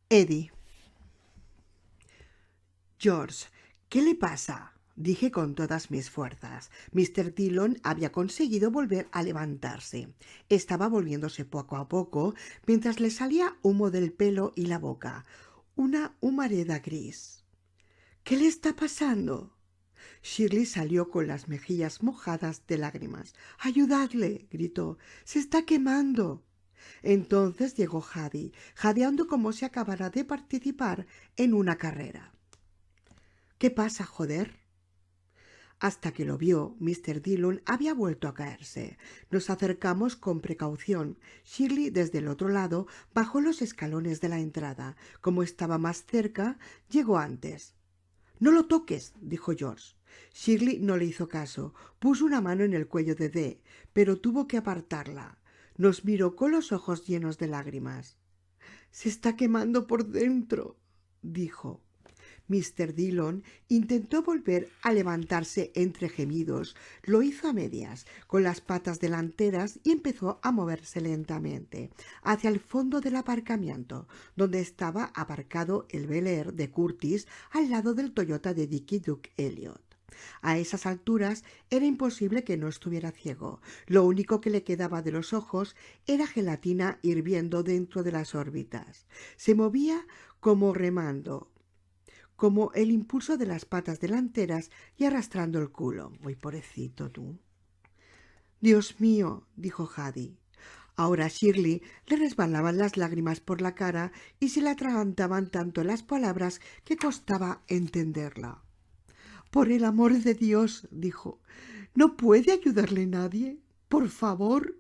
Eddie. George, ¿qué le pasa? Dije con todas mis fuerzas. Mr. Dillon había conseguido volver a levantarse. Estaba volviéndose poco a poco, mientras le salía humo del pelo y la boca. Una humareda gris. ¿Qué le está pasando? Shirley salió con las mejillas mojadas de lágrimas. —¡Ayudadle! —gritó. —¡Se está quemando! Entonces llegó Jady, jadeando como si acabara de participar en una carrera. —¿Qué pasa, joder? Hasta que lo vio, Mr. Dillon había vuelto a caerse. Nos acercamos con precaución. Shirley, desde el otro lado, bajó los escalones de la entrada. Como estaba más cerca, llegó antes. —No lo toques —dijo George. Shirley no le hizo caso. Puso una mano en el cuello de D., pero tuvo que apartarla. Nos miró con los ojos llenos de lágrimas. —Se está quemando por dentro —dijo. Mr. Dillon intentó volver a levantarse entre gemidos. Lo hizo a medias, con las patas delanteras, y empezó a moverse lentamente hacia el fondo del aparcamiento, donde estaba aparcado el Bel Air de Curtis al lado del Toyota de Dickie Duke Elliot. A esas alturas era imposible que no estuviera ciego. Lo único que le quedaba de los ojos era gelatina hirviendo dentro de las órbitas. Se movía como remando, como el impulso de las patas delanteras y arrastrando el culo. ¡Ay, pobrecito tú! —Dios mío —dijo Jady. Ahora a Shirley le resbalaban las lágrimas por la cara y se le atragantaban tanto las palabras que costaba entenderla. —Por el amor de Dios —dijo—, ¿no puede ayudarle nadie? Por favor.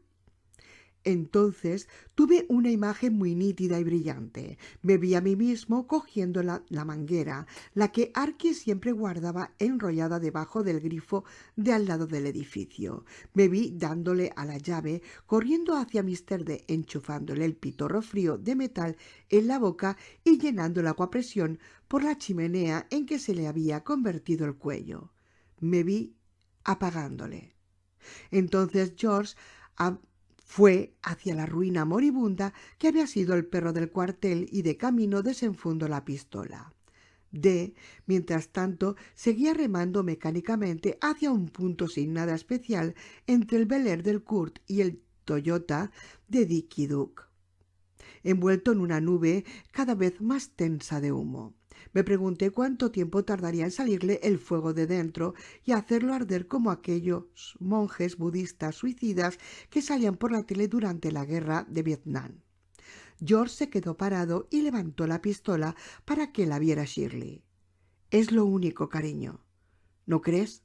Entonces tuve una imagen muy nítida y brillante. Me vi a mí mismo cogiendo la manguera, la que Archie siempre guardaba enrollada debajo del grifo de al lado del edificio. Me vi dándole a la llave, corriendo hacia Mr. D., enchufándole el pitorro frío de metal en la boca y llenando el aguapresión por la chimenea en que se le había convertido el cuello. Me vi apagándole. Entonces George fue hacia la ruina moribunda que había sido el perro del cuartel y de camino desenfundó la pistola. D., mientras tanto, seguía remando mecánicamente hacia un punto sin nada especial entre el Bel Air del Kurt y el Toyota de Dickie Duke, envuelto en una nube cada vez más tensa de humo. Me pregunté cuánto tiempo tardaría en salirle el fuego de dentro y hacerlo arder como aquellos monjes budistas suicidas que salían por la tele durante la guerra de Vietnam. George se quedó parado y levantó la pistola para que la viera Shirley. —Es lo único, cariño. ¿No crees?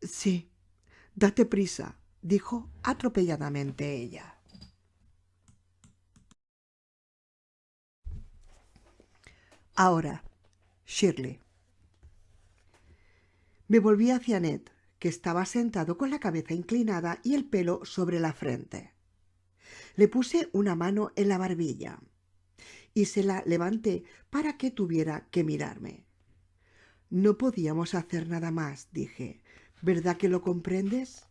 —Sí. Date prisa —dijo atropelladamente ella. Ahora, Shirley. Me volví hacia Ned, que estaba sentado con la cabeza inclinada y el pelo sobre la frente. Le puse una mano en la barbilla y se la levanté para que tuviera que mirarme. —No podíamos hacer nada más —dije—. ¿Verdad que lo comprendes?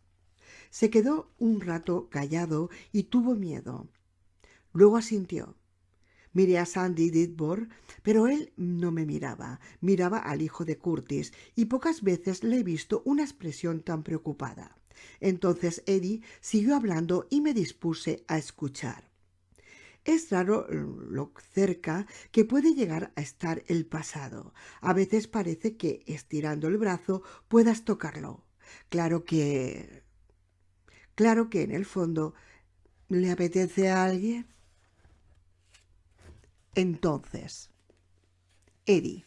Se quedó un rato callado y tuvo miedo. Luego asintió. Miré a Sandy Ditbor, pero él no me miraba. Miraba al hijo de Curtis, y pocas veces le he visto una expresión tan preocupada. Entonces Eddie siguió hablando y me dispuse a escuchar. Es raro lo cerca que puede llegar a estar el pasado. A veces parece que, estirando el brazo, puedas tocarlo. Claro que en el fondo, ¿le apetece a alguien? Entonces, Eddie.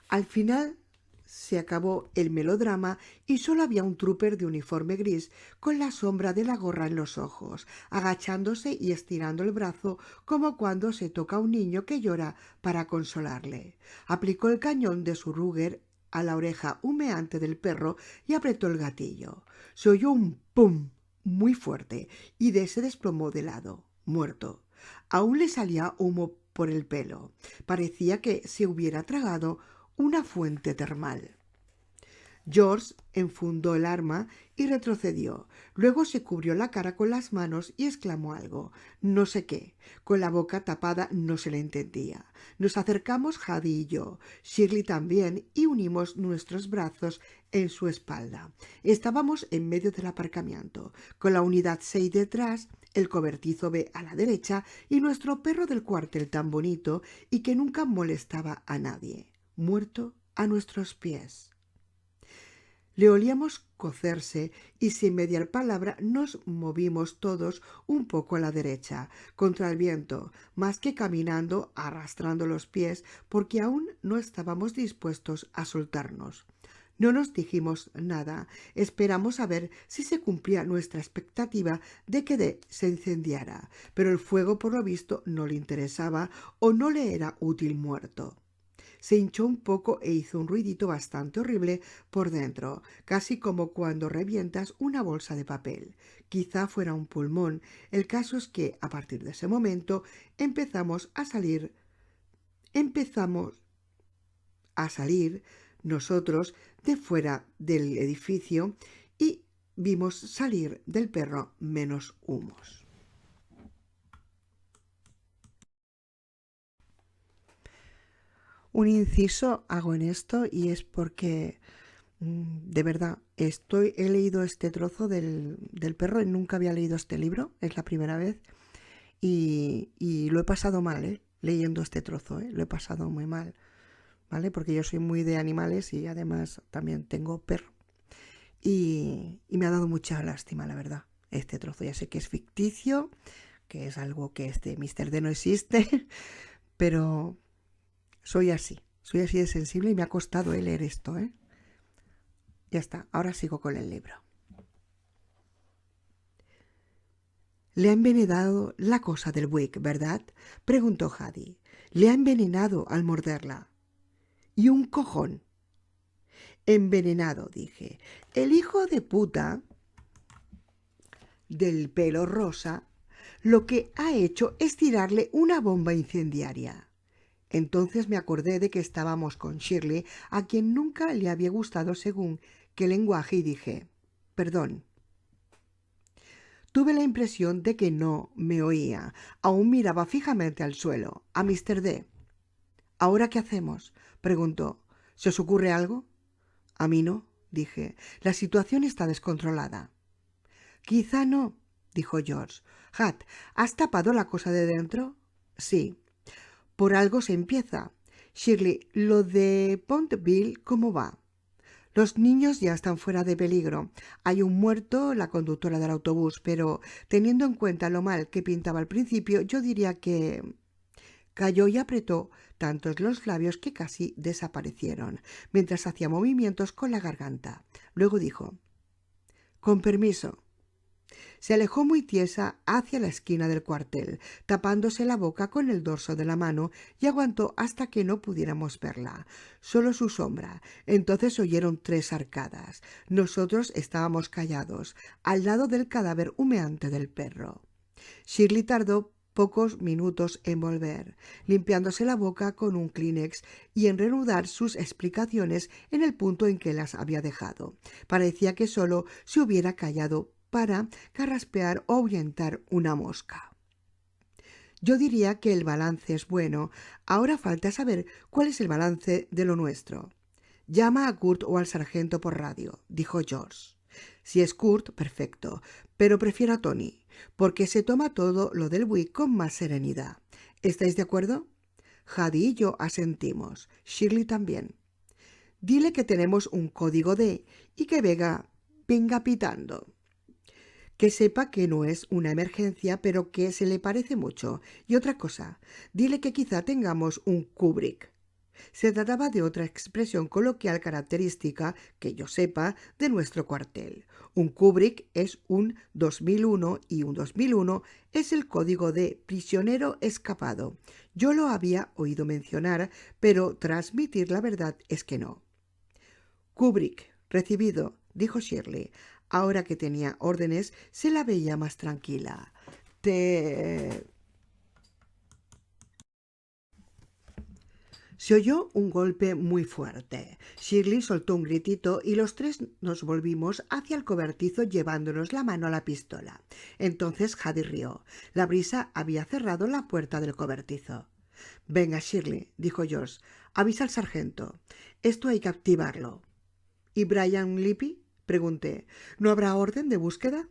Al final se acabó el melodrama y solo había un trooper de uniforme gris con la sombra de la gorra en los ojos, agachándose y estirando el brazo como cuando se toca a un niño que llora para consolarle. Aplicó el cañón de su Ruger a la oreja humeante del perro y apretó el gatillo. Se oyó un pum muy fuerte y D. se desplomó de lado, muerto. Aún le salía humo por el pelo. Parecía que se hubiera tragado una fuente termal. George enfundó el arma y retrocedió. Luego se cubrió la cara con las manos y exclamó algo. No sé qué. Con la boca tapada no se le entendía. Nos acercamos Haddy y yo, Shirley también, y unimos nuestros brazos en su espalda. Estábamos en medio del aparcamiento, con la unidad 6 detrás, el cobertizo B a la derecha y nuestro perro del cuartel tan bonito y que nunca molestaba a nadie, muerto a nuestros pies. Le olíamos cocerse y sin mediar palabra nos movimos todos un poco a la derecha, contra el viento, más que caminando, arrastrando los pies, porque aún no estábamos dispuestos a soltarnos. No nos dijimos nada, esperamos a ver si se cumplía nuestra expectativa de que D se incendiara, pero el fuego por lo visto no le interesaba o no le era útil muerto. Se hinchó un poco e hizo un ruidito bastante horrible por dentro, casi como cuando revientas una bolsa de papel. Quizá fuera un pulmón. El caso es que, a partir de ese momento, empezamos a salir nosotros de fuera del edificio y vimos salir del perro menos humos. Un inciso hago en esto y es porque de verdad he leído este trozo del perro y nunca había leído este libro, es la primera vez y lo he pasado mal, leyendo este trozo, lo he pasado muy mal, ¿vale? Porque yo soy muy de animales y además también tengo perro y me ha dado mucha lástima, la verdad, este trozo. Ya sé que es ficticio, que es algo que este Mr. D no existe, pero soy así de sensible y me ha costado leer esto, Ya está, ahora sigo con el libro. Le ha envenenado la cosa del Wick, ¿verdad? Preguntó Haddy. Le ha envenenado al morderla. Y un cojón. Envenenado, dije. El hijo de puta del pelo rosa lo que ha hecho es tirarle una bomba incendiaria. Entonces me acordé de que estábamos con Shirley, a quien nunca le había gustado según qué lenguaje, y dije, perdón. Tuve la impresión de que no me oía. Aún miraba fijamente al suelo, a Mr. D. ¿Ahora qué hacemos?, preguntó. ¿Se os ocurre algo? A mí no, dije. La situación está descontrolada. Quizá no, dijo George. Hat, ¿has tapado la cosa de dentro? Sí. Por algo se empieza. Shirley, lo de Pontville, ¿cómo va? Los niños ya están fuera de peligro. Hay un muerto, la conductora del autobús, pero teniendo en cuenta lo mal que pintaba al principio, yo diría que... Calló y apretó tantos los labios que casi desaparecieron, mientras hacía movimientos con la garganta. Luego dijo, con permiso. Se alejó muy tiesa hacia la esquina del cuartel, tapándose la boca con el dorso de la mano, y aguantó hasta que no pudiéramos verla, solo su sombra. Entonces oyeron 3 arcadas. Nosotros estábamos callados, al lado del cadáver humeante del perro. Shirley tardó pocos minutos en volver, limpiándose la boca con un Kleenex y en reanudar sus explicaciones en el punto en que las había dejado. Parecía que solo se hubiera callado para carraspear o ahuyentar una mosca. Yo diría que el balance es bueno. Ahora falta saber cuál es el balance de lo nuestro. Llama a Kurt o al sargento por radio, dijo George. Si es Kurt, perfecto, pero prefiero a Tony, porque se toma todo lo del Wick con más serenidad. ¿Estáis de acuerdo? Haddy y yo asentimos. Shirley también. Dile que tenemos un código D y que venga pitando. Que sepa que no es una emergencia, pero que se le parece mucho. Y otra cosa, dile que quizá tengamos un Kubrick. Se trataba de otra expresión coloquial característica, que yo sepa, de nuestro cuartel. Un Kubrick es un 2001 y un 2001 es el código de prisionero escapado. Yo lo había oído mencionar, pero transmitir la verdad es que no. Kubrick, recibido, dijo Shirley. Ahora que tenía órdenes, se la veía más tranquila. Se oyó un golpe muy fuerte. Shirley soltó un gritito y los tres nos volvimos hacia el cobertizo llevándonos la mano a la pistola. Entonces Haddy rió. La brisa había cerrado la puerta del cobertizo. «Venga, Shirley», dijo George, «avisa al sargento. Esto hay que activarlo». «¿Y Brian Lippy?», pregunté. «¿No habrá orden de búsqueda?».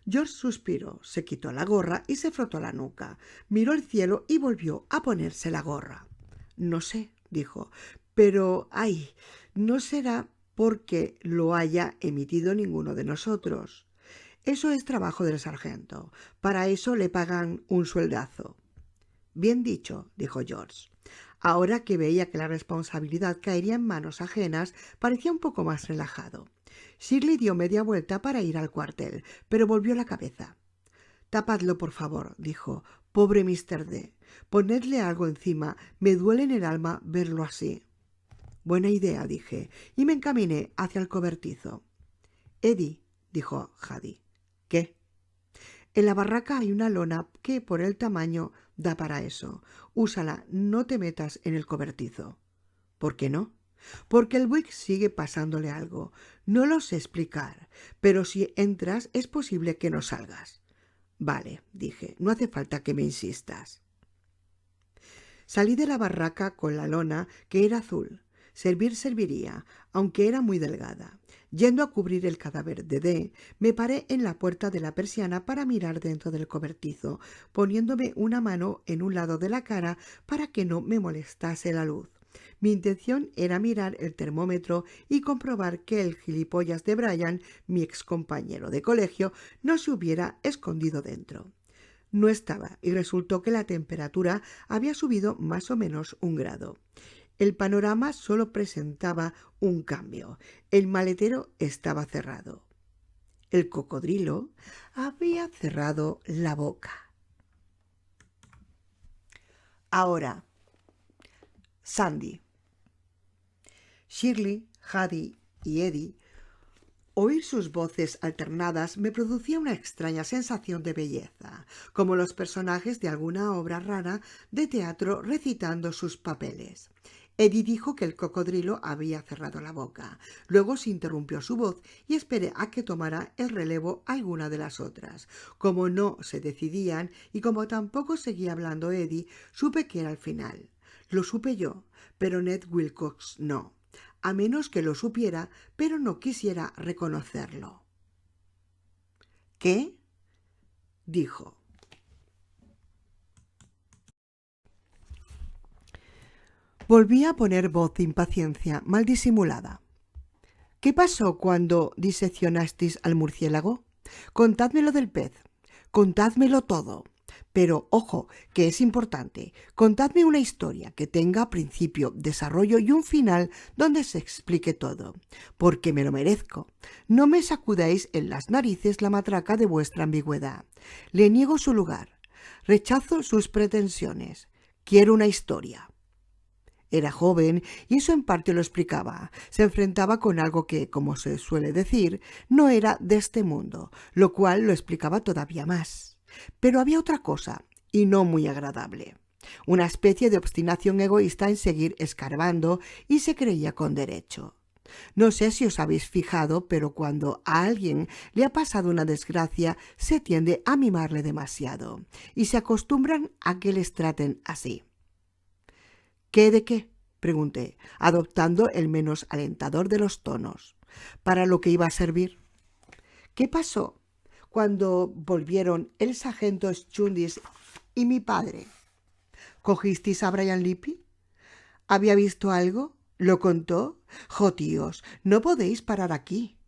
George suspiró, se quitó la gorra y se frotó la nuca. Miró el cielo y volvió a ponerse la gorra. «No sé», dijo, «pero, ay, no será porque lo haya emitido ninguno de nosotros. Eso es trabajo del sargento. Para eso le pagan un sueldazo». «Bien dicho», dijo George. Ahora que veía que la responsabilidad caería en manos ajenas, parecía un poco más relajado. Shirley dio media vuelta para ir al cuartel, pero volvió la cabeza. «Tapadlo, por favor», dijo. «Pobre Mr. D. Ponedle algo encima. Me duele en el alma verlo así». «Buena idea», dije, y me encaminé hacia el cobertizo. «Eddie», dijo Haddy. «¿Qué?» «En la barraca hay una lona que, por el tamaño, da para eso. Úsala, no te metas en el cobertizo». «¿Por qué no?» «Porque el Buick sigue pasándole algo. No lo sé explicar, pero si entras es posible que no salgas». «Vale», dije, «no hace falta que me insistas». Salí de la barraca con la lona, que era azul. Serviría, aunque era muy delgada. Yendo a cubrir el cadáver de D, me paré en la puerta de la persiana para mirar dentro del cobertizo, poniéndome una mano en un lado de la cara para que no me molestase la luz. Mi intención era mirar el termómetro y comprobar que el gilipollas de Brian, mi excompañero de colegio, no se hubiera escondido dentro. No estaba, y resultó que la temperatura había subido más o menos 1 grado. El panorama solo presentaba un cambio. El maletero estaba cerrado. El cocodrilo había cerrado la boca. Ahora, Sandy. Shirley, Haddy y Eddie. Oír sus voces alternadas me producía una extraña sensación de belleza, como los personajes de alguna obra rara de teatro recitando sus papeles. Eddie dijo que el cocodrilo había cerrado la boca. Luego se interrumpió su voz y esperé a que tomara el relevo alguna de las otras. Como no se decidían y como tampoco seguía hablando Eddie, supe que era el final. Lo supe yo, pero Ned Wilcox no. A menos que lo supiera, pero no quisiera reconocerlo. «¿Qué?», dijo. Volví a poner voz de impaciencia mal disimulada. «¿Qué pasó cuando diseccionasteis al murciélago? Contádmelo del pez. Contádmelo todo. Pero, ojo, que es importante. Contadme una historia que tenga principio, desarrollo y un final donde se explique todo. Porque me lo merezco. No me sacudáis en las narices la matraca de vuestra ambigüedad. Le niego su lugar. Rechazo sus pretensiones. Quiero una historia». Era joven y eso en parte lo explicaba. Se enfrentaba con algo que, como se suele decir, no era de este mundo, lo cual lo explicaba todavía más. Pero había otra cosa, y no muy agradable. Una especie de obstinación egoísta en seguir escarbando y se creía con derecho. No sé si os habéis fijado, pero cuando a alguien le ha pasado una desgracia, se tiende a mimarle demasiado y se acostumbran a que les traten así. «¿Qué de qué?», pregunté, adoptando el menos alentador de los tonos. «¿Para lo que iba a servir?». «¿Qué pasó cuando volvieron el sargento Chundis y mi padre? ¿Cogisteis a Brian Lippy? ¿Había visto algo? ¿Lo contó? ¡Jo, tíos! No podéis parar aquí».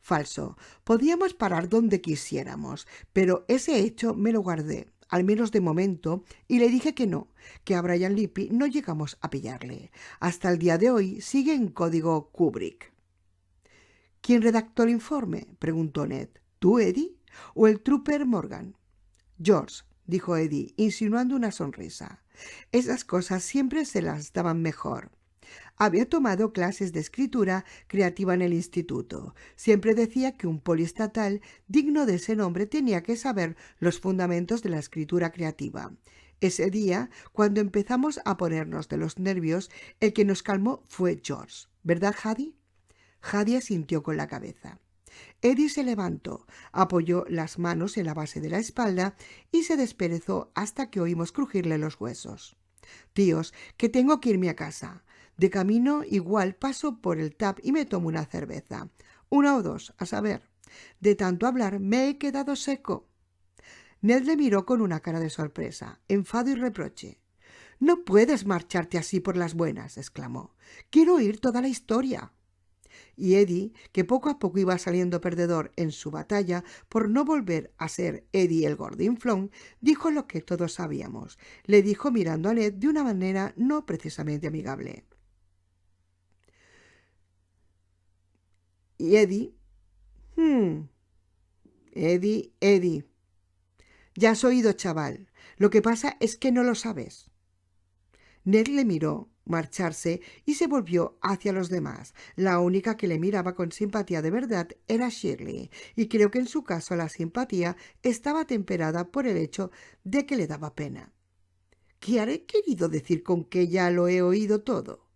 «Falso. Podíamos parar donde quisiéramos, pero ese hecho me lo guardé, al menos de momento, y le dije que no, que a Brian Lippy no llegamos a pillarle. Hasta el día de hoy sigue en código Kubrick». «¿Quién redactó el informe?», preguntó Ned. «¿Tú, Eddie? ¿O el trooper Morgan?». «George», dijo Eddie, insinuando una sonrisa. Esas cosas siempre se las daban mejor. Había tomado clases de escritura creativa en el instituto. Siempre decía que un poliestatal digno de ese nombre tenía que saber los fundamentos de la escritura creativa. Ese día, cuando empezamos a ponernos de los nervios, el que nos calmó fue George. ¿Verdad, Jadie? Jadie asintió con la cabeza. Eddie se levantó, apoyó las manos en la base de la espalda y se desperezó hasta que oímos crujirle los huesos. Tíos, que tengo que irme a casa. De camino igual paso por el tap y me tomo una cerveza. Una o dos, a saber. De tanto hablar me he quedado seco. Ned le miró con una cara de sorpresa, enfado y reproche. «No puedes marcharte así por las buenas», exclamó. «Quiero oír toda la historia». Y Eddie, que poco a poco iba saliendo perdedor en su batalla por no volver a ser Eddie el gordinflón, dijo lo que todos sabíamos. Le dijo mirando a Ned de una manera no precisamente amigable. Y Eddie... Eddie... Ya has oído, chaval. Lo que pasa es que no lo sabes. Ned le miró marcharse y se volvió hacia los demás. La única que le miraba con simpatía de verdad era Shirley, y creo que en su caso la simpatía estaba temperada por el hecho de que le daba pena. ¿Qué haré querido decir con que ya lo he oído todo?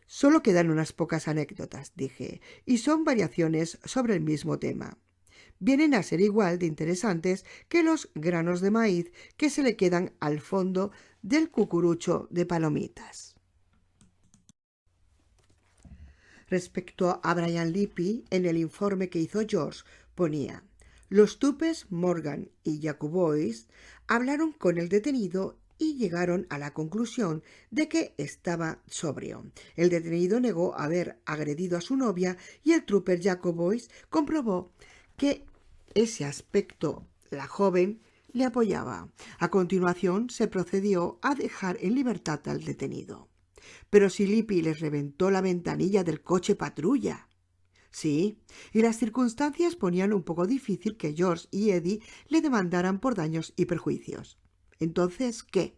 Solo quedan unas pocas anécdotas, dije, y son variaciones sobre el mismo tema. Vienen a ser igual de interesantes que los granos de maíz que se le quedan al fondo del cucurucho de palomitas. Respecto a Brian Lippi, en el informe que hizo George ponía: los Tupes, Morgan y Jacobois hablaron con el detenido y llegaron a la conclusión de que estaba sobrio. El detenido negó haber agredido a su novia y el trooper Jacobois comprobó que ese aspecto la joven le apoyaba. A continuación se procedió a dejar en libertad al detenido. Pero si Lippi les reventó la ventanilla del coche patrulla. Sí, y las circunstancias ponían un poco difícil que George y Eddie le demandaran por daños y perjuicios. Entonces, ¿qué?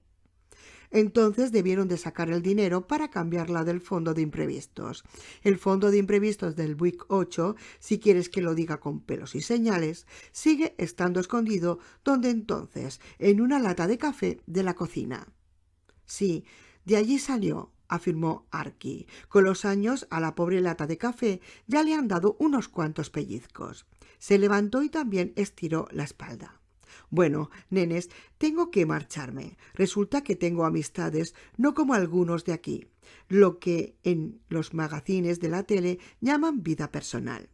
Entonces debieron de sacar el dinero para cambiarla del fondo de imprevistos. El fondo de imprevistos del Buick 8, si quieres que lo diga con pelos y señales, sigue estando escondido donde entonces, en una lata de café de la cocina. Sí, de allí salió, afirmó Arky. Con los años a la pobre lata de café ya le han dado unos cuantos pellizcos. Se levantó y también estiró la espalda. Bueno, nenes, tengo que marcharme. Resulta que tengo amistades, no como algunos de aquí, lo que en los magazines de la tele llaman vida personal.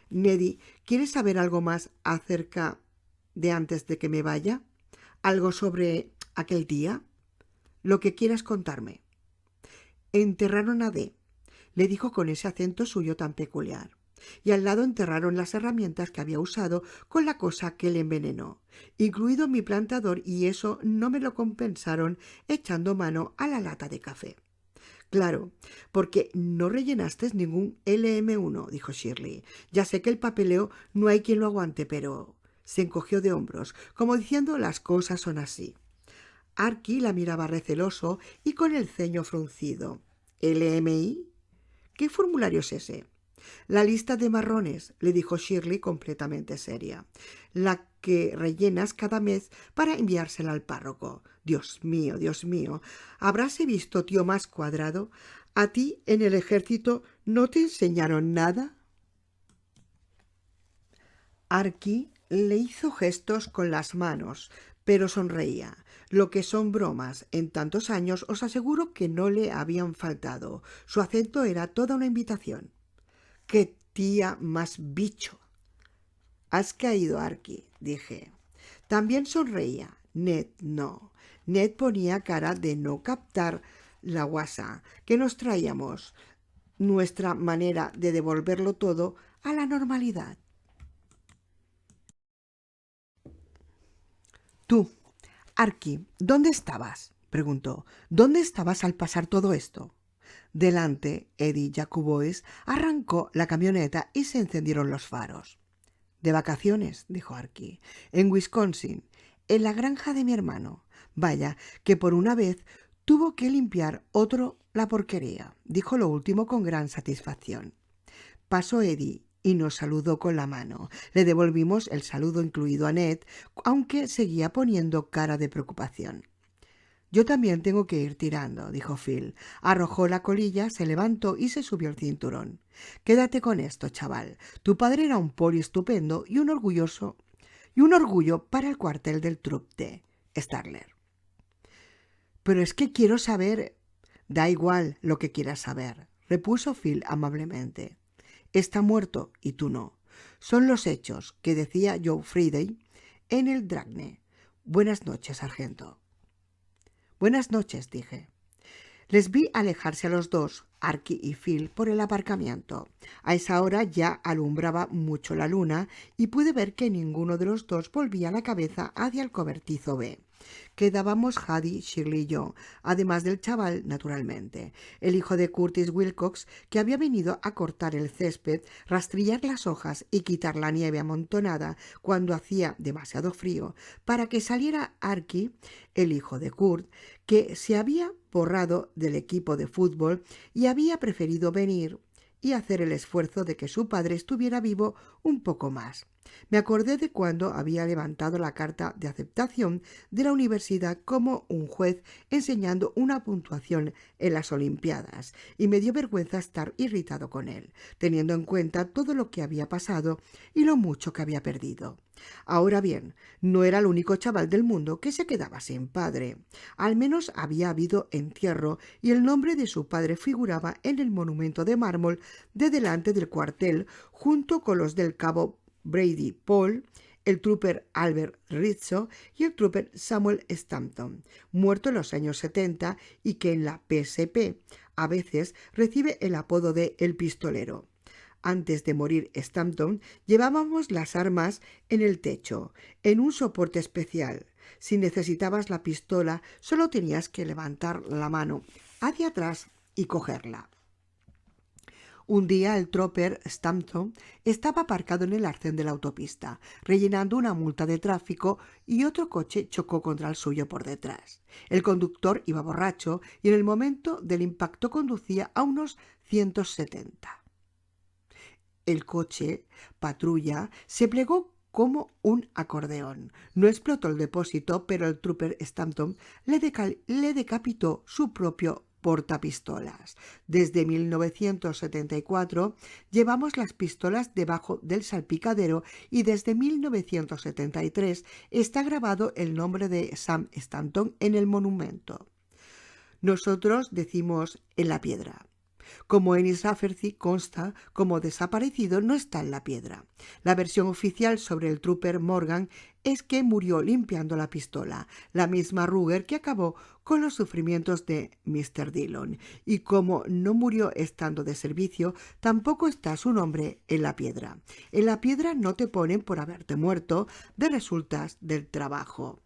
Neddy, ¿quieres saber algo más acerca de antes de que me vaya? ¿Algo sobre aquel día? Lo que quieras contarme. Enterraron a D, le dijo con ese acento suyo tan peculiar. Y al lado enterraron las herramientas que había usado con la cosa que le envenenó, incluido mi plantador, y eso no me lo compensaron echando mano a la lata de café. Claro, porque no rellenaste ningún LM1, dijo Shirley. Ya sé que el papeleo no hay quien lo aguante, pero... Se encogió de hombros, como diciendo las cosas son así. Arky la miraba receloso y con el ceño fruncido. ¿LMI? ¿Qué formulario es ese? La lista de marrones, le dijo Shirley completamente seria. La que rellenas cada mes para enviársela al párroco. Dios mío, ¿habráse visto tío más cuadrado? ¿A ti en el ejército no te enseñaron nada? Arky le hizo gestos con las manos, pero sonreía. Lo que son bromas, en tantos años os aseguro que no le habían faltado. Su acento era toda una invitación. ¡Qué tía más bicho! Has caído, Arky, dije. También sonreía. Ned no. Ned ponía cara de no captar la guasa que nos traíamos, nuestra manera de devolverlo todo a la normalidad. Tú, Arky, ¿dónde estabas? Preguntó. ¿Dónde estabas al pasar todo esto? Delante, Eddie Jacobois arrancó la camioneta y se encendieron los faros. «De vacaciones», dijo Arky, «en Wisconsin, en la granja de mi hermano. Vaya, que por una vez tuvo que limpiar otro la porquería», dijo lo último con gran satisfacción. Pasó Eddie y nos saludó con la mano. Le devolvimos el saludo incluido a Ned, aunque seguía poniendo cara de preocupación. «Yo también tengo que ir tirando», dijo Phil. Arrojó la colilla, se levantó y se subió el cinturón. «Quédate con esto, chaval. Tu padre era un poli estupendo y un orgullo para el cuartel del Troop de Starler». «Pero es que quiero saber...» «Da igual lo que quieras saber», repuso Phil amablemente. «Está muerto y tú no. Son los hechos que decía Joe Friday en el Dragne. Buenas noches, sargento». «Buenas noches», dije. Les vi alejarse a los dos, Arky y Phil, por el aparcamiento. A esa hora ya alumbraba mucho la luna y pude ver que ninguno de los dos volvía la cabeza hacia el cobertizo B. Quedábamos Hadi, Shirley y yo, además del chaval, naturalmente, el hijo de Curtis Wilcox, que había venido a cortar el césped, rastrillar las hojas y quitar la nieve amontonada cuando hacía demasiado frío, para que saliera Arky, el hijo de Kurt, que se había borrado del equipo de fútbol y había preferido venir y hacer el esfuerzo de que su padre estuviera vivo un poco más. Me acordé de cuando había levantado la carta de aceptación de la universidad como un juez enseñando una puntuación en las Olimpiadas, y me dio vergüenza estar irritado con él, teniendo en cuenta todo lo que había pasado y lo mucho que había perdido. Ahora bien, no era el único chaval del mundo que se quedaba sin padre. Al menos había habido entierro y el nombre de su padre figuraba en el monumento de mármol de delante del cuartel, junto con los del cabo Brady Paul, el trooper Albert Rizzo y el trooper Samuel Stampton, muerto en los años 70 y que en la PSP a veces recibe el apodo de El Pistolero. Antes de morir Stampton, llevábamos las armas en el techo, en un soporte especial. Si necesitabas la pistola, solo tenías que levantar la mano hacia atrás y cogerla. Un día el trooper Stampton estaba aparcado en el arcén de la autopista, rellenando una multa de tráfico, y otro coche chocó contra el suyo por detrás. El conductor iba borracho y en el momento del impacto conducía a unos 170. El coche patrulla se plegó como un acordeón. No explotó el depósito, pero el trooper Stampton le decapitó su propio portapistolas. Desde 1974 llevamos las pistolas debajo del salpicadero y desde 1973 está grabado el nombre de Sam Stanton en el monumento. Nosotros decimos en la piedra. Como Ennis Rafferty consta como desaparecido, no está en la piedra. La versión oficial sobre el trooper Morgan es que murió limpiando la pistola, la misma Ruger que acabó con los sufrimientos de Mr. Dillon, y como no murió estando de servicio, tampoco está su nombre en la piedra. En la piedra no te ponen por haberte muerto de resultas del trabajo.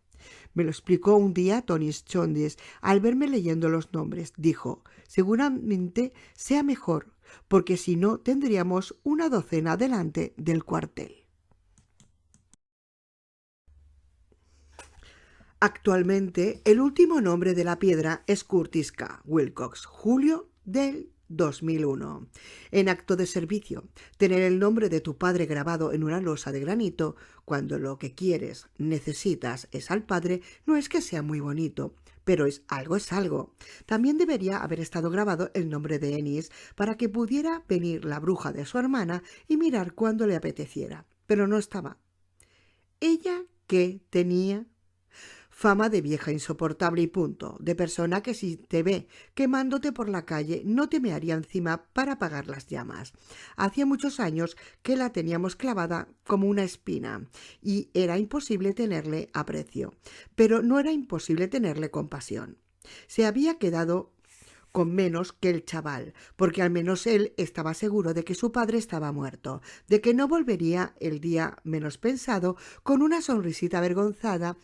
Me lo explicó un día Tony Chondis al verme leyendo los nombres. Dijo: seguramente sea mejor, porque si no tendríamos una docena delante del cuartel. Actualmente, el último nombre de la piedra es Curtis K. Wilcox, julio del 2001. En acto de servicio, tener el nombre de tu padre grabado en una losa de granito cuando lo que necesitas es al padre, no es que sea muy bonito, pero es algo. También debería haber estado grabado el nombre de Ennis para que pudiera venir la bruja de su hermana y mirar cuando le apeteciera, pero no estaba. ¿Ella qué tenía? Fama de vieja insoportable y punto, de persona que si te ve quemándote por la calle no te mearía encima para apagar las llamas. Hacía muchos años que la teníamos clavada como una espina y era imposible tenerle aprecio, pero no era imposible tenerle compasión. Se había quedado con menos que el chaval, porque al menos él estaba seguro de que su padre estaba muerto, de que no volvería el día menos pensado, con una sonrisita avergonzada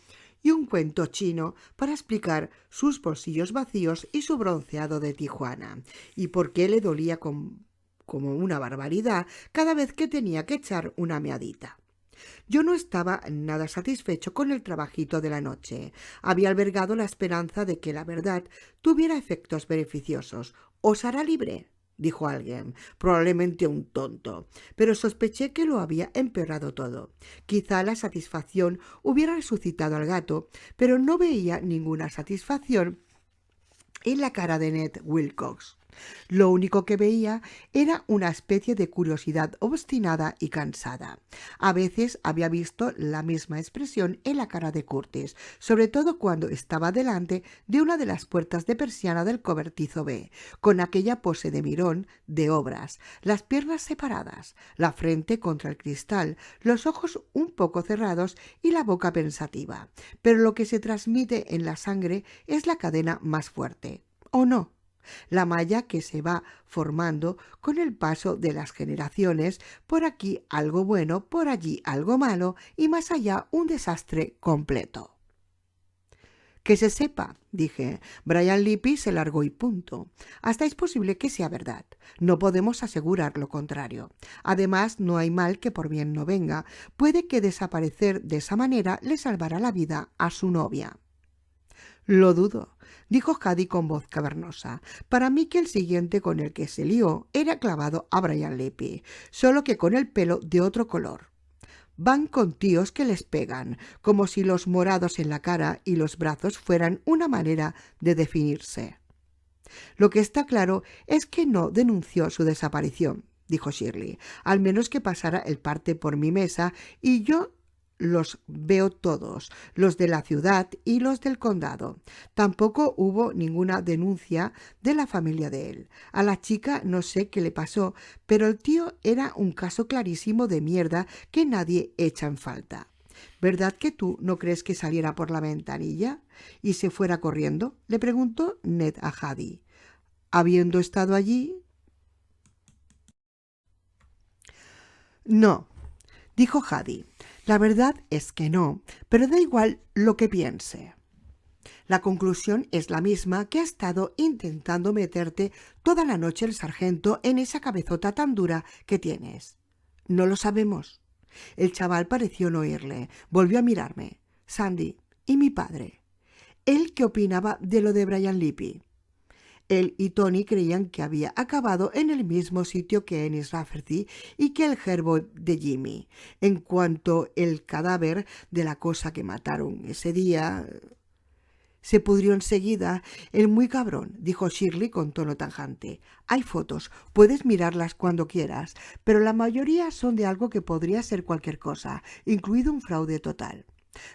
y un cuento chino para explicar sus bolsillos vacíos y su bronceado de Tijuana, y por qué le dolía como una barbaridad cada vez que tenía que echar una meadita. Yo no estaba nada satisfecho con el trabajito de la noche. Había albergado la esperanza de que la verdad tuviera efectos beneficiosos. «Os hará libre», dijo alguien, probablemente un tonto, pero sospeché que lo había empeorado todo. Quizá la satisfacción hubiera resucitado al gato, pero no veía ninguna satisfacción en la cara de Ned Wilcox. Lo único que veía era una especie de curiosidad obstinada y cansada. A veces había visto la misma expresión en la cara de Curtis, sobre todo cuando estaba delante de una de las puertas de persiana del cobertizo B, con aquella pose de mirón de obras, las piernas separadas, la frente contra el cristal, los ojos un poco cerrados y la boca pensativa. Pero lo que se transmite en la sangre es la cadena más fuerte, ¿o no? La malla que se va formando con el paso de las generaciones, por aquí algo bueno, por allí algo malo y más allá un desastre completo. Que se sepa, dije, Brian Lippi se largó y punto. Hasta es posible que sea verdad. No podemos asegurar lo contrario. Además, no hay mal que por bien no venga. Puede que desaparecer de esa manera le salvará la vida a su novia. Lo dudo, dijo Cady con voz cavernosa. Para mí que el siguiente con el que se lió era clavado a Brian Lippi, solo que con el pelo de otro color. Van con tíos que les pegan, como si los morados en la cara y los brazos fueran una manera de definirse. Lo que está claro es que no denunció su desaparición, dijo Shirley, al menos que pasara el parte por mi mesa y yo los veo todos, los de la ciudad y los del condado. Tampoco hubo ninguna denuncia de la familia de él. A la chica no sé qué le pasó, pero el tío era un caso clarísimo de mierda que nadie echa en falta. ¿Verdad que tú no crees que saliera por la ventanilla y se fuera corriendo?, le preguntó Ned a Cady. ¿Habiendo estado allí? No, dijo Cady. La verdad es que no, pero da igual lo que piense. La conclusión es la misma que ha estado intentando meterte toda la noche el sargento en esa cabezota tan dura que tienes. No lo sabemos. El chaval pareció no oírle. Volvió a mirarme. Sandy, ¿y mi padre? ¿Él qué opinaba de lo de Brian Lippi? Él y Tony creían que había acabado en el mismo sitio que Ennis Rafferty y que el gerbo de Jimmy. En cuanto el cadáver de la cosa que mataron ese día se pudrió enseguida, el muy cabrón, dijo Shirley con tono tajante. Hay fotos, puedes mirarlas cuando quieras, pero la mayoría son de algo que podría ser cualquier cosa, incluido un fraude total.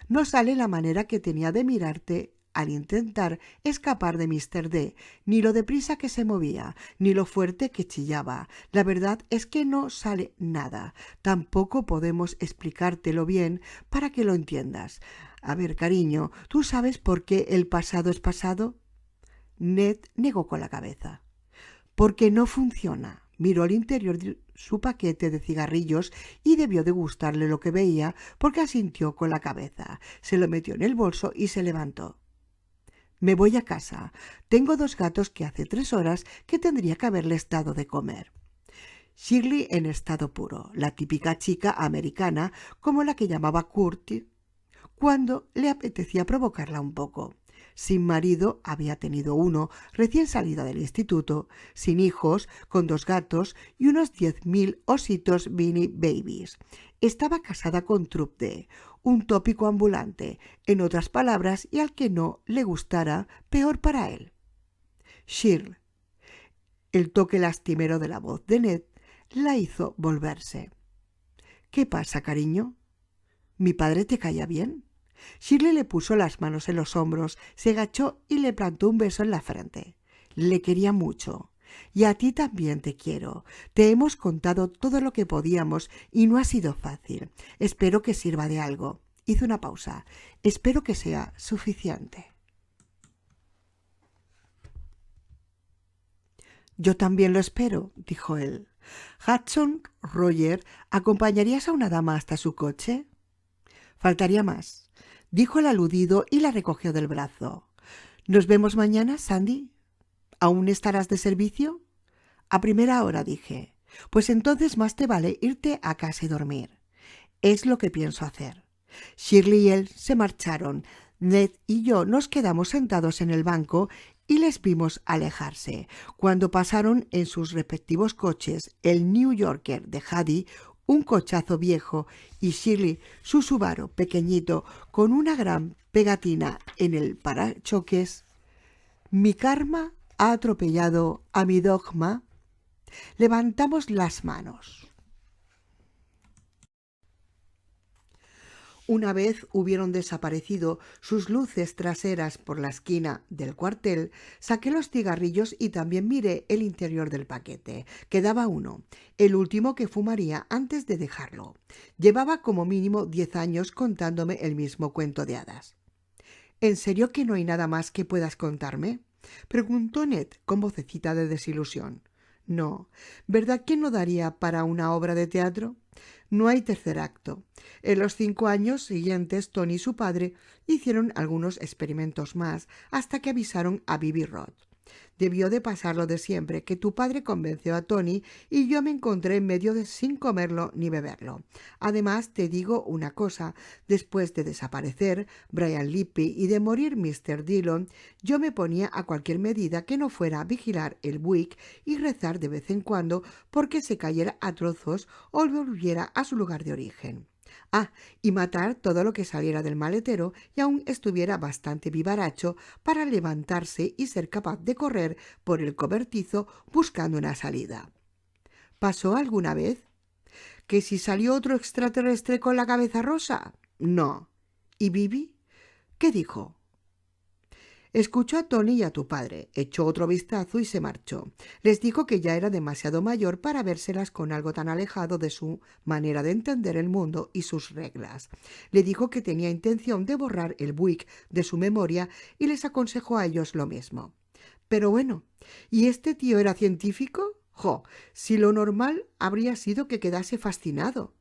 No sale la manera que tenía de mirarte al intentar escapar de Mr. D, ni lo deprisa que se movía, ni lo fuerte que chillaba. La verdad es que no sale nada. Tampoco podemos explicártelo bien para que lo entiendas. A ver, cariño, ¿tú sabes por qué el pasado es pasado? Ned negó con la cabeza. Porque no funciona. Miró al interior de su paquete de cigarrillos y debió de gustarle lo que veía porque asintió con la cabeza. Se lo metió en el bolso y se levantó. Me voy a casa. Tengo 2 gatos que hace 3 horas que tendría que haberles dado de comer. Shirley en estado puro, la típica chica americana como la que llamaba Curtis cuando le apetecía provocarla un poco. Sin marido, había tenido uno recién salida del instituto, sin hijos, con 2 gatos y unos 10.000 ositos Beanie Babies. Estaba casada con Trupde, un tópico ambulante, en otras palabras, y al que no le gustara, peor para él. Shirley, el toque lastimero de la voz de Ned, la hizo volverse. ¿Qué pasa, cariño? ¿Mi padre te caía bien? Shirley le puso las manos en los hombros, se agachó y le plantó un beso en la frente. Le quería mucho. Y a ti también te quiero. Te hemos contado todo lo que podíamos y no ha sido fácil. Espero que sirva de algo. Hizo una pausa. Espero que sea suficiente. Yo también lo espero, dijo él. Hudson, Roger, ¿acompañarías a una dama hasta su coche? Faltaría más, dijo el aludido y la recogió del brazo. ¿Nos vemos mañana, Sandy? ¿Aún estarás de servicio? A primera hora, dije. Pues entonces más te vale irte a casa y dormir. Es lo que pienso hacer. Shirley y él se marcharon. Ned y yo nos quedamos sentados en el banco y les vimos alejarse. Cuando pasaron en sus respectivos coches, el New Yorker de Hadi, un cochazo viejo, y Shirley, su Subaru pequeñito, con una gran pegatina en el parachoques, mi karma ha atropellado a mi dogma. Levantamos las manos. Una vez hubieron desaparecido sus luces traseras por la esquina del cuartel, saqué los cigarrillos y también miré el interior del paquete. Quedaba uno, el último que fumaría antes de dejarlo. Llevaba como mínimo 10 años contándome el mismo cuento de hadas. ¿En serio que no hay nada más que puedas contarme?, preguntó Ned con vocecita de desilusión. No, ¿verdad que no daría para una obra de teatro? No hay tercer acto. En los 5 años siguientes, Tony y su padre hicieron algunos experimentos más hasta que avisaron a Bibi Roth. Debió de pasar lo de siempre, que tu padre convenció a Tony y yo me encontré en medio de sin comerlo ni beberlo. Además, te digo una cosa, después de desaparecer Brian Lippy y de morir Mr. Dillon, yo me ponía a cualquier medida que no fuera vigilar el Buick y rezar de vez en cuando porque se cayera a trozos o volviera a su lugar de origen. Y matar todo lo que saliera del maletero y aún estuviera bastante vivaracho para levantarse y ser capaz de correr por el cobertizo buscando una salida. ¿Pasó alguna vez que si salió otro extraterrestre con la cabeza rosa? No. ¿Y Bibi? ¿Qué dijo? Escuchó a Tony y a tu padre, echó otro vistazo y se marchó. Les dijo que ya era demasiado mayor para vérselas con algo tan alejado de su manera de entender el mundo y sus reglas. Le dijo que tenía intención de borrar el Buick de su memoria y les aconsejó a ellos lo mismo. Pero bueno, ¿y este tío era científico? Si lo normal habría sido que quedase fascinado.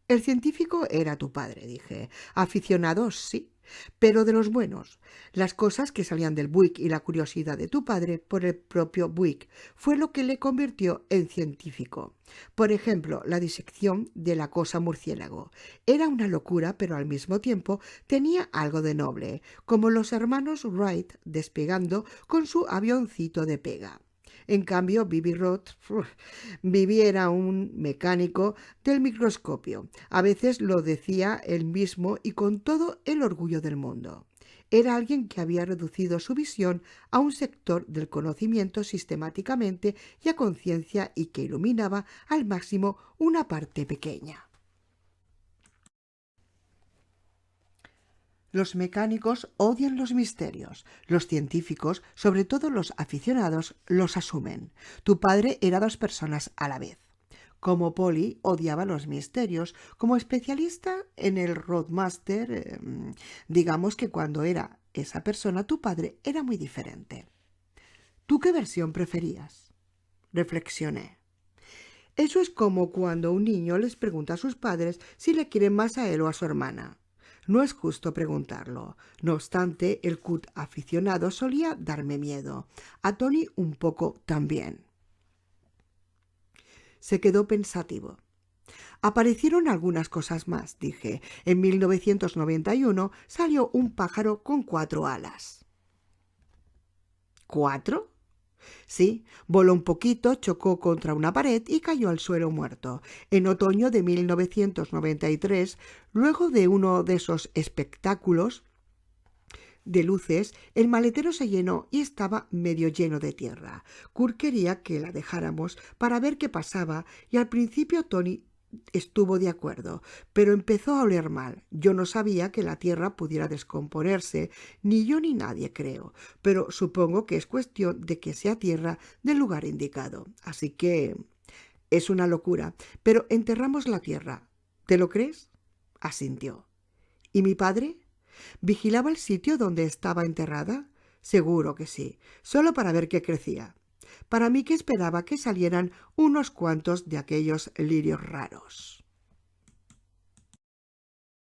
El científico era tu padre, dije. Aficionados, sí, pero de los buenos. Las cosas que salían del Buick y la curiosidad de tu padre por el propio Buick fue lo que le convirtió en científico. Por ejemplo, la disección de la cosa murciélago. Era una locura, pero al mismo tiempo tenía algo de noble, como los hermanos Wright despegando con su avioncito de pega. En cambio, Bibi Roth, Bibi era un mecánico del microscopio. A veces lo decía él mismo y con todo el orgullo del mundo. Era alguien que había reducido su visión a un sector del conocimiento sistemáticamente y a conciencia y que iluminaba al máximo una parte pequeña. Los mecánicos odian los misterios. Los científicos, sobre todo los aficionados, los asumen. Tu padre era 2 personas a la vez. Como Polly odiaba los misterios, como especialista en el Roadmaster, digamos que cuando era esa persona, tu padre era muy diferente. ¿Tú qué versión preferías? Reflexioné. Eso es como cuando un niño les pregunta a sus padres si le quieren más a él o a su hermana. No es justo preguntarlo. No obstante, el cut aficionado solía darme miedo. A Tony un poco también. Se quedó pensativo. Aparecieron algunas cosas más, dije. En 1991 salió un pájaro con 4 alas. ¿4? Sí, voló un poquito, chocó contra una pared y cayó al suelo muerto. En otoño de 1993, luego de uno de esos espectáculos de luces, el maletero se llenó y estaba medio lleno de tierra. Kurt quería que la dejáramos para ver qué pasaba y al principio Tony estuvo de acuerdo, pero empezó a oler mal. Yo no sabía que la tierra pudiera descomponerse, ni yo ni nadie, creo, pero supongo que es cuestión de que sea tierra del lugar indicado. Así que es una locura, pero enterramos la tierra. ¿Te lo crees? Asintió. ¿Y mi padre? ¿Vigilaba el sitio donde estaba enterrada? Seguro que sí, solo para ver qué crecía. Para mí que esperaba que salieran unos cuantos de aquellos lirios raros.